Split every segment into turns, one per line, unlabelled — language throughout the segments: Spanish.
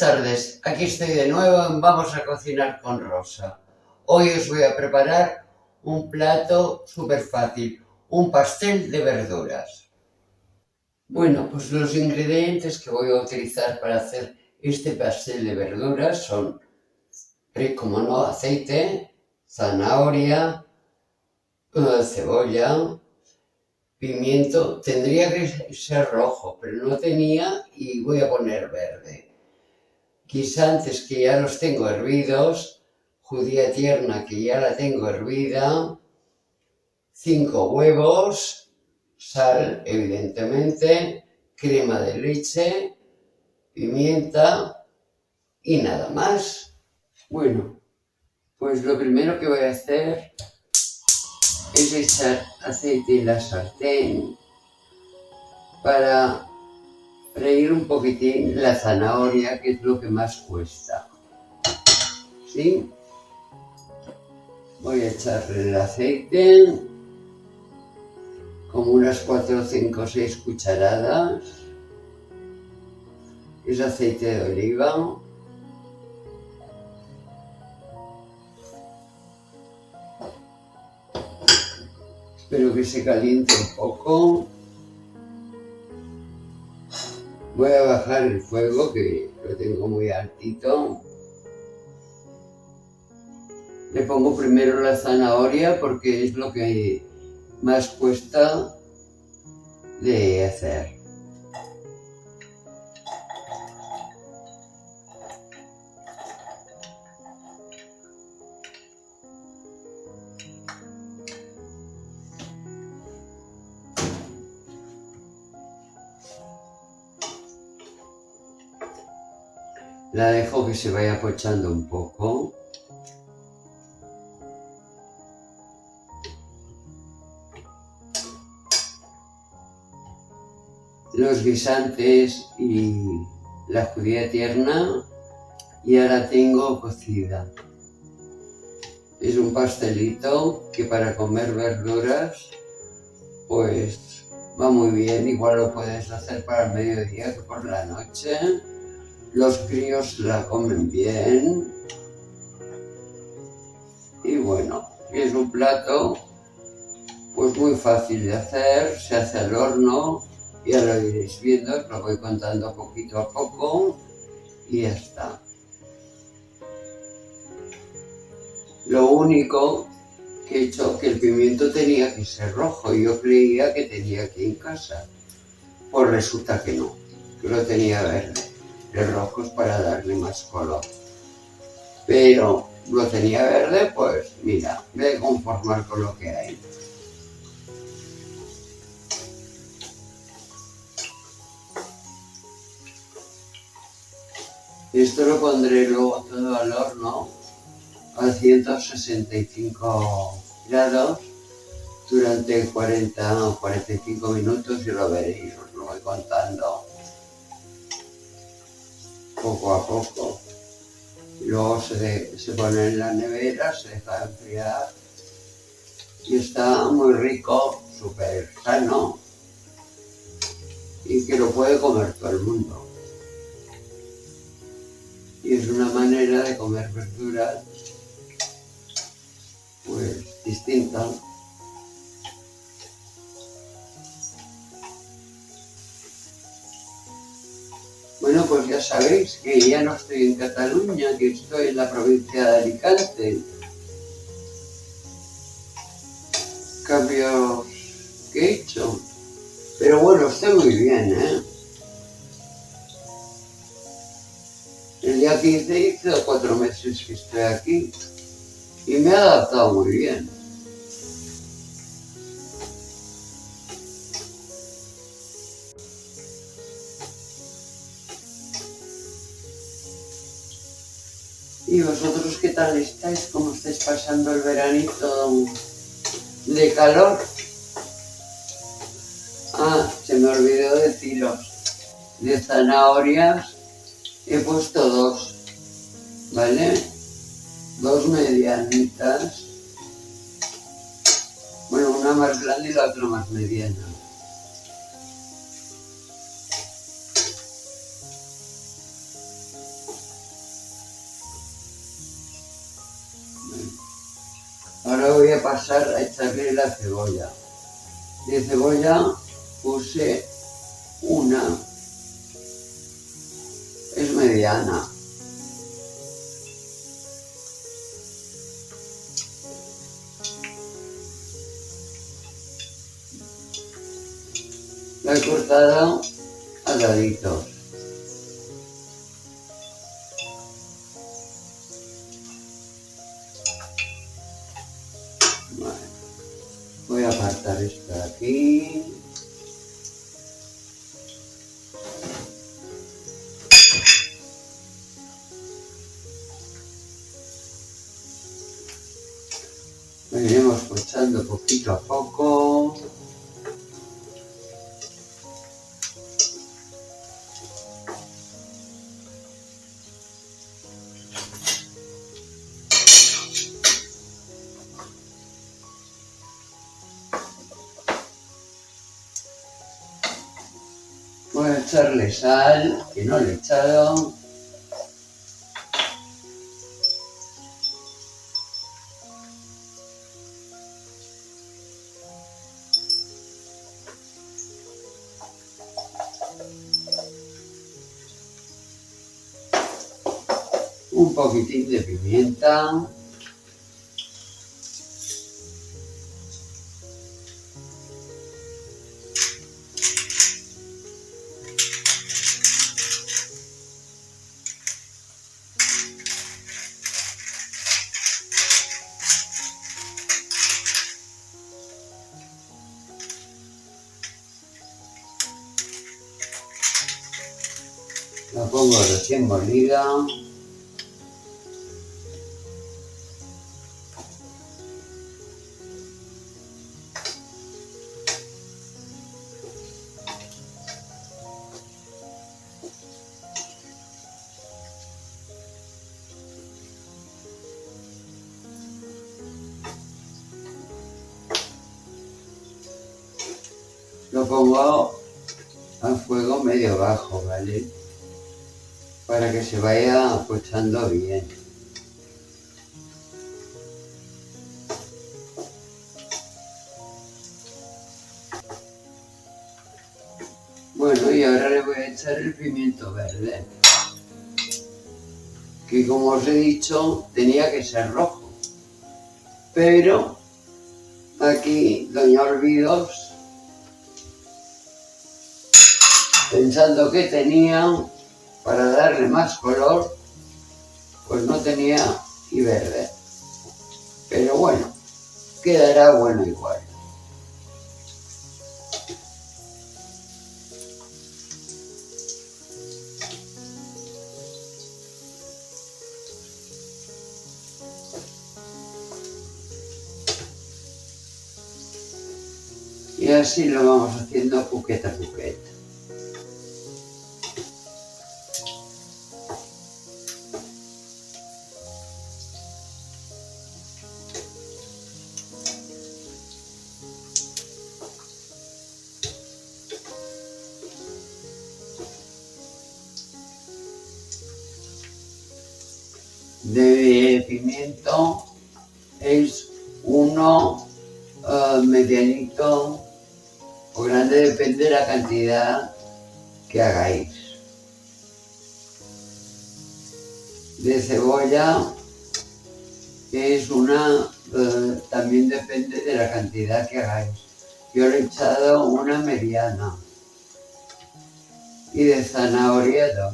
tardes, aquí estoy de nuevo en Vamos a cocinar con Rosa. Hoy os voy a preparar un plato súper fácil, un pastel de verduras. Bueno, pues los ingredientes que voy a utilizar para hacer este pastel de verduras son, como no, aceite, zanahoria, cebolla, pimiento. Tendría que ser rojo, pero no tenía y voy a poner verde. Guisantes que ya los tengo hervidos, judía tierna que ya la tengo hervida, 5 huevos, sal evidentemente, crema de leche, pimienta y nada más. Bueno, pues lo primero que voy a hacer es echar aceite en la sartén para freír un poquitín la zanahoria, que es lo que más cuesta. ¿Sí? Voy a echarle el aceite, como unas 4, 5, 6 cucharadas. Es aceite de oliva. Espero que se caliente un poco. Voy a bajar el fuego, que lo tengo muy altito. Le pongo primero la zanahoria porque es lo que más cuesta de hacer. La dejo que se vaya pochando un poco. Los guisantes y la judía tierna ya la tengo cocida. Es un pastelito que para comer verduras pues va muy bien. Igual lo puedes hacer para el mediodía que por la noche. Los críos la comen bien. Y bueno, es un plato pues muy fácil de hacer, se hace al horno. Ya lo iréis viendo, os lo voy contando poquito a poco y ya está. Lo único que he hecho, que el pimiento tenía que ser rojo, y yo creía que tenía aquí en casa. Pues resulta que no, que lo tenía verde. El rojo es para darle más color. Pero lo tenía verde, pues mira, me voy a conformar con lo que hay. Esto lo pondré luego todo al horno a 165 grados durante 40 o 45 minutos y lo veréis, os lo voy contando poco a poco. Y luego se pone en la nevera, se deja enfriar y está muy rico, súper sano y que lo puede comer todo el mundo. Y es una manera de comer verduras pues distinta. Bueno, pues ya sabéis que ya no estoy en Cataluña, que estoy en la provincia de Alicante. Cambios que he hecho. Pero bueno, estoy muy bien, ¿eh? El día 15 hice 4 meses que estoy aquí y me he adaptado muy bien. ¿Y vosotros qué tal estáis? ¿Cómo estáis pasando el veranito de calor? Ah, se me olvidó deciros, de zanahorias he puesto 2, ¿vale? 2 medianitas. Bueno, una más grande y la otra más mediana. Ahora voy a pasar a echarle la cebolla. De cebolla puse una, es mediana. La he cortado a daditos. Vale. Voy a apartar esto de aquí. Lo iremos pochando poquito a poco. Voy a echarle sal, que no le he echado. Un poquitín de pimienta. La pongo recién molida. Lo pongo a fuego medio bajo, ¿vale? Para que se vaya pochando bien. Bueno, y ahora le voy a echar el pimiento verde, que como os he dicho, tenía que ser rojo. Pero aquí Doña Olvidos, pensando que tenía, para darle más color, pues no tenía y verde. Pero bueno, quedará bueno igual. Y así lo vamos haciendo puqueta a puqueta. De pimiento es uno medianito o grande, depende de la cantidad que hagáis. De cebolla es una, también depende de la cantidad que hagáis. Yo le he echado una mediana. Y de zanahoria 2.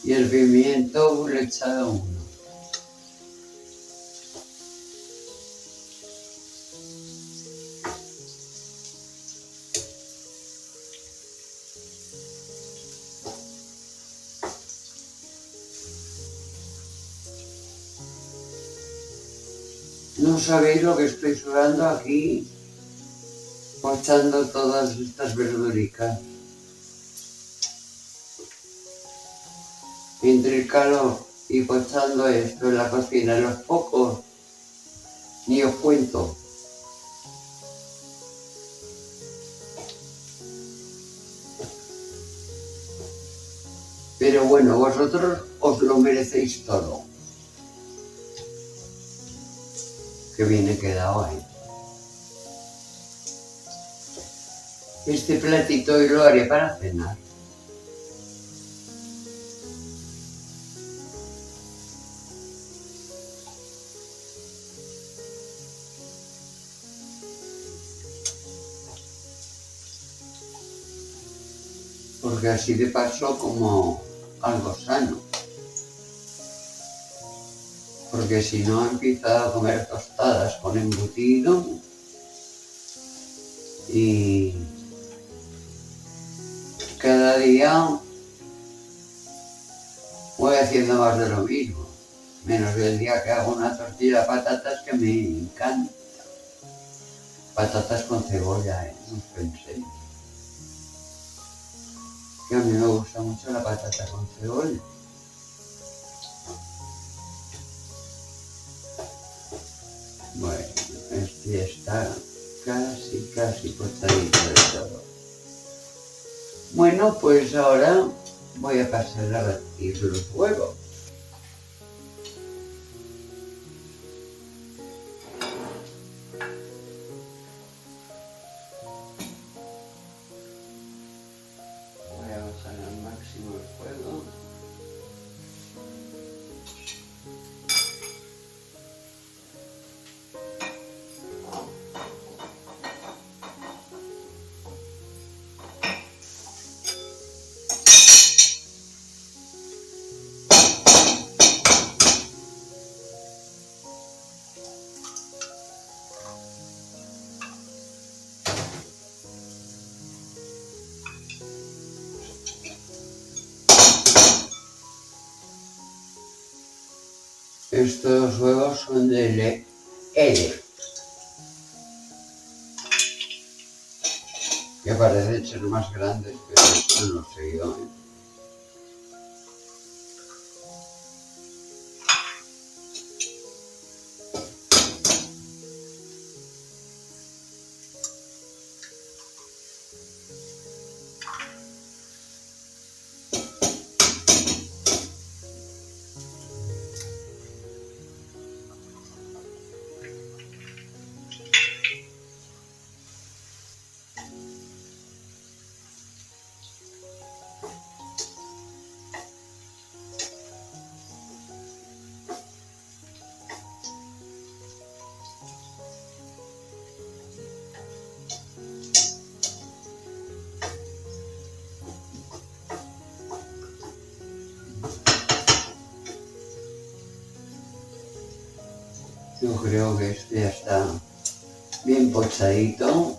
Y el pimiento le he echado 1. No sabéis lo que estoy sudando aquí, pochando todas estas verduricas. Entre el calor y pochando esto en la cocina, los pocos, ni os cuento. Pero bueno, vosotros os lo merecéis todo. que viene quedado ahí. Este platito hoy lo haré para cenar. Porque así de paso como algo sano. Porque si no empieza a comer tostadas con embutido y cada día voy haciendo más de lo mismo. Menos el día que hago una tortilla de patatas que me encanta. Patatas con cebolla, no os penséis. Que a mí me gusta mucho la patata con cebolla. Bueno, este ya está casi cortadito de todo. Bueno, pues ahora voy a pasar a batir los huevos. Voy a bajar al máximo el fuego. Estos huevos son de Ede, que parecen ser más grandes, pero esto no sé yo. Yo creo que este ya está bien pochadito.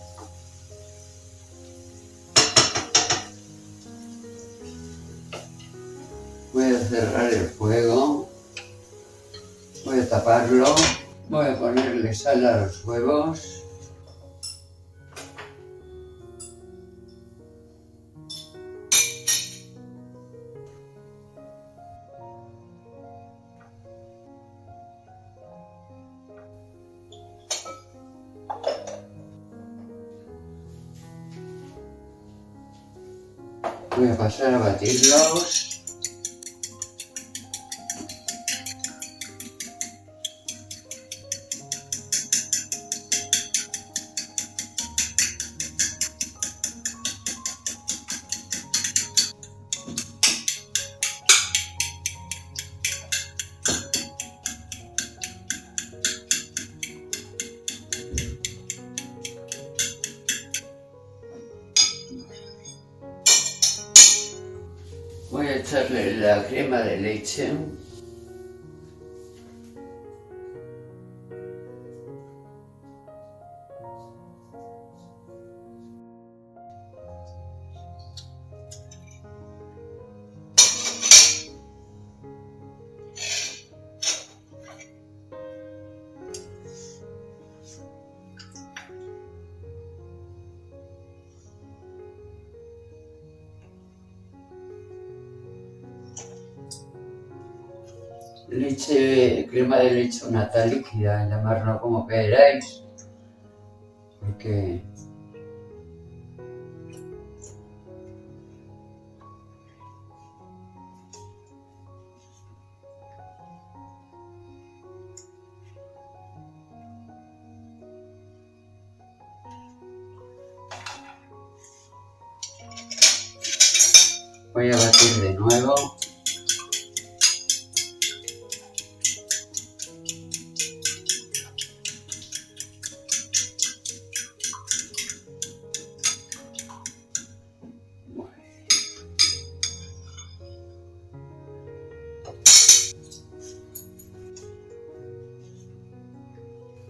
Voy a cerrar el fuego, voy a taparlo, voy a ponerle sal a los huevos. Voy a pasar a batirlos. Voy a echarle la crema de leche. Leche, crema de leche o nata líquida, llamarlo como queráis, porque Voy a batir de nuevo.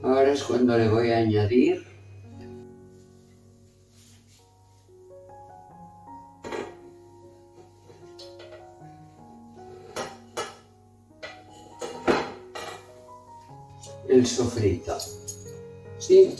Ahora es cuando le voy a añadir el sofrito. ¿Sí?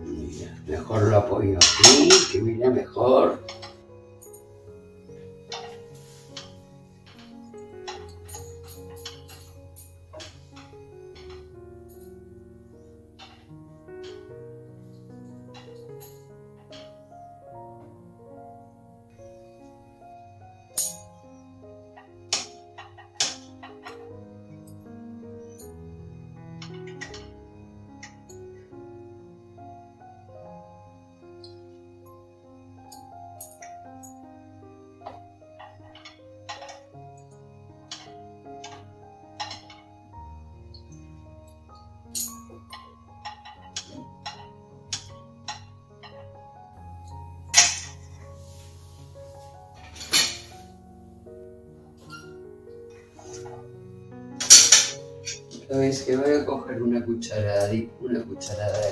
Mira, mejor lo apoyo aquí, que mira mejor. ¿Sabéis que voy a coger una cucharada de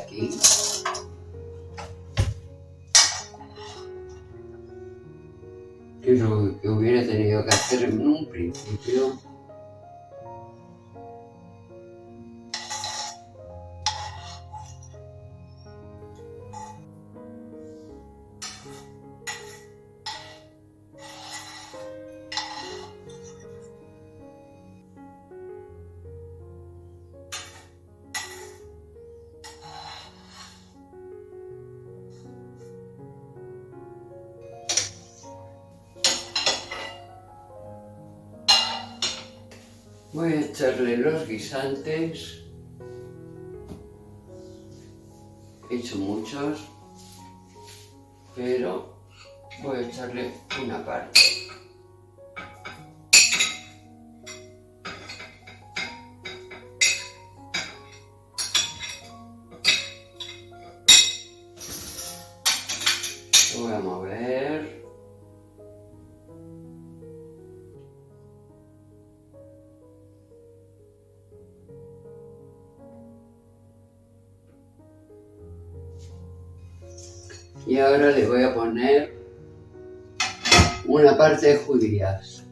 aquí? Que es lo que hubiera tenido que hacer en un principio. Voy a echarle los guisantes. He hecho muchos, pero voy a echarle una parte. Lo voy a mover. Y ahora le voy a poner una parte de judías.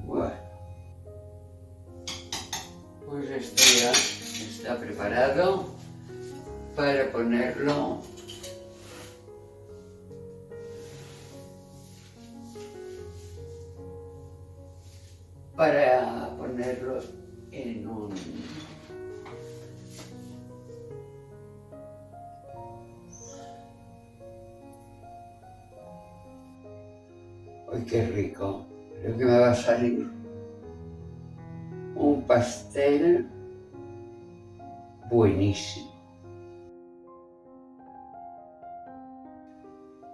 Bueno, pues esto ya está preparado para ponerlo en un ¡Uy, qué rico! Creo que me va a salir un pastel buenísimo.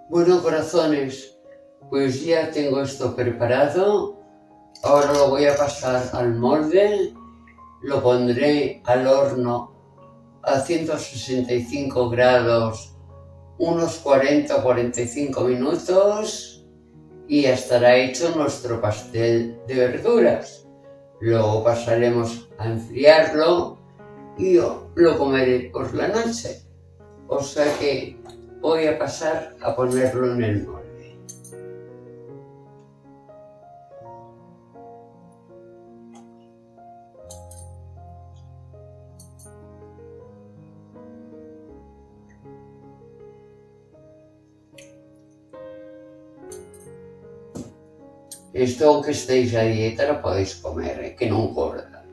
Bueno, corazones, pues ya tengo esto preparado. Ahora lo voy a pasar al molde. Lo pondré al horno a 165 grados unos 40 o 45 minutos y ya estará hecho nuestro pastel de verduras. Luego pasaremos a enfriarlo y yo lo comeré por la noche. O sea que voy a pasar a ponerlo en el molde. Esto, aunque estéis a dieta, lo podéis comer, que no engorda.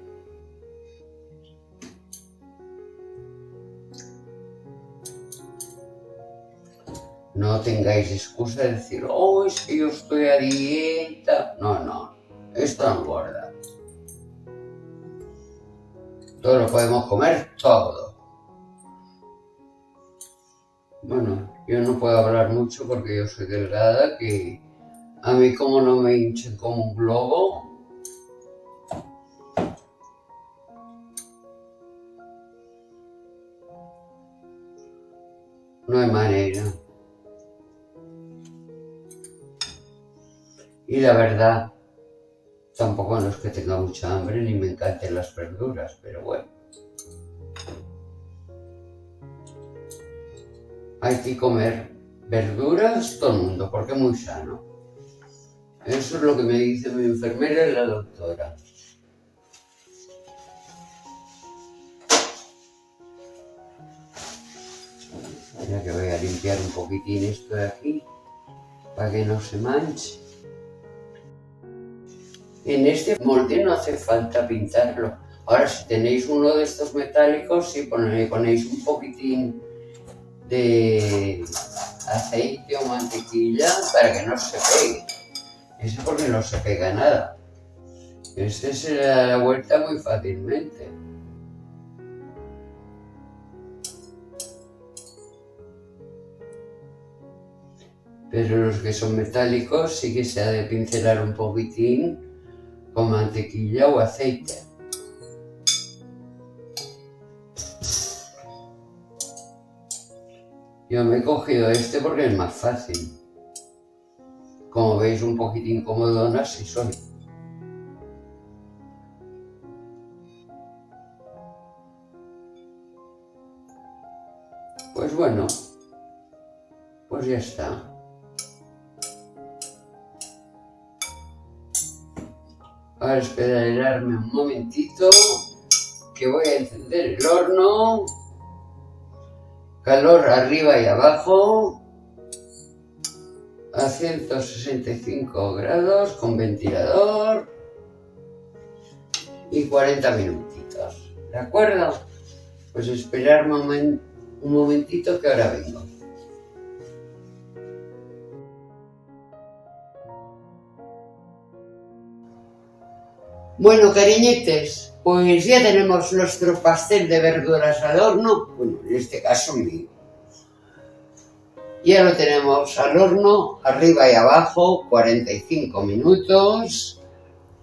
No tengáis excusa de decir, oh, es que yo estoy a dieta. No, esto no engorda. Todo lo podemos comer, todo. Bueno, yo no puedo hablar mucho porque yo soy delgada, que a mí como no me hinchen como un globo. No hay manera. Y la verdad, tampoco no es que tenga mucha hambre ni me encanten las verduras, pero bueno. Hay que comer verduras todo el mundo, porque es muy sano. Eso es lo que me dice mi enfermera y la doctora. Mira que voy a limpiar un poquitín esto de aquí, para que no se manche. En este molde no hace falta pintarlo. Ahora, si tenéis uno de estos metálicos, sí ponéis un poquitín de aceite o mantequilla para que no se pegue. Ese porque no se pega nada. Este se le da la vuelta muy fácilmente. Pero los que son metálicos sí que se ha de pincelar un poquitín con mantequilla o aceite. Yo me he cogido este porque es más fácil. Como veis, un poquitín comodona sí soy. Pues bueno, pues ya está. Ahora esperarme un momentito, que voy a encender el horno. Calor arriba y abajo. A 165 grados con ventilador. Y 40 minutitos. ¿De acuerdo? Pues esperarme un momentito que ahora vengo. Bueno, cariñetes, pues ya tenemos nuestro pastel de verduras al horno, bueno, en este caso mío. Ya lo tenemos al horno, arriba y abajo, 45 minutos.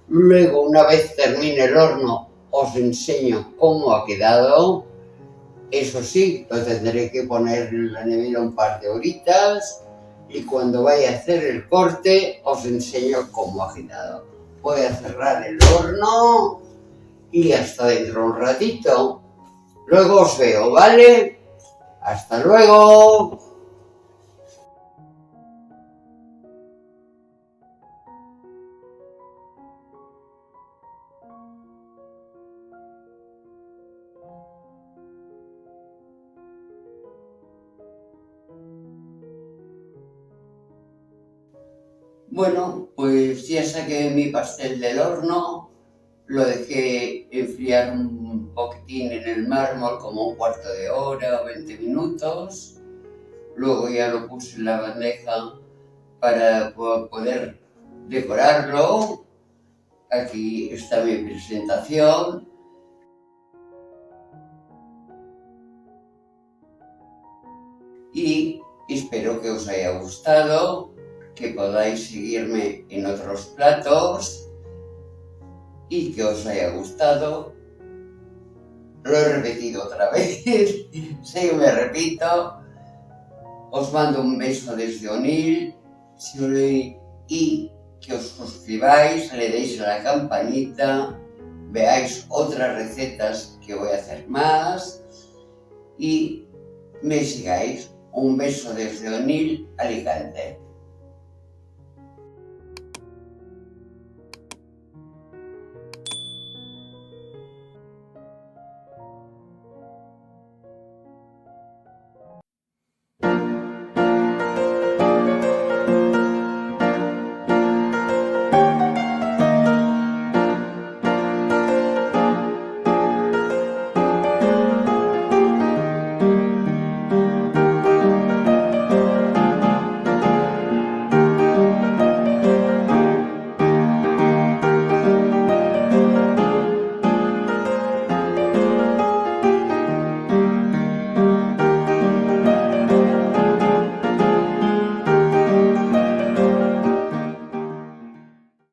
Luego, una vez termine el horno, os enseño cómo ha quedado. Eso sí, lo tendré que poner en la nevera un par de horitas. Y cuando vaya a hacer el corte, os enseño cómo ha quedado. Voy a cerrar el horno y hasta dentro un ratito. Luego os veo, ¿vale? ¡Hasta luego! Bueno, pues ya saqué mi pastel del horno, lo dejé enfriar un poquitín en el mármol, como un cuarto de hora o 20 minutos. Luego ya lo puse en la bandeja para poder decorarlo. Aquí está mi presentación. Y espero que os haya gustado, que podáis seguirme en otros platos y que os haya gustado. Lo he repetido otra vez, sí, me repito. Os mando un beso desde Onil y que os suscribáis, le deis a la campanita, veáis otras recetas que voy a hacer más y me sigáis. Un beso desde Onil, Alicante.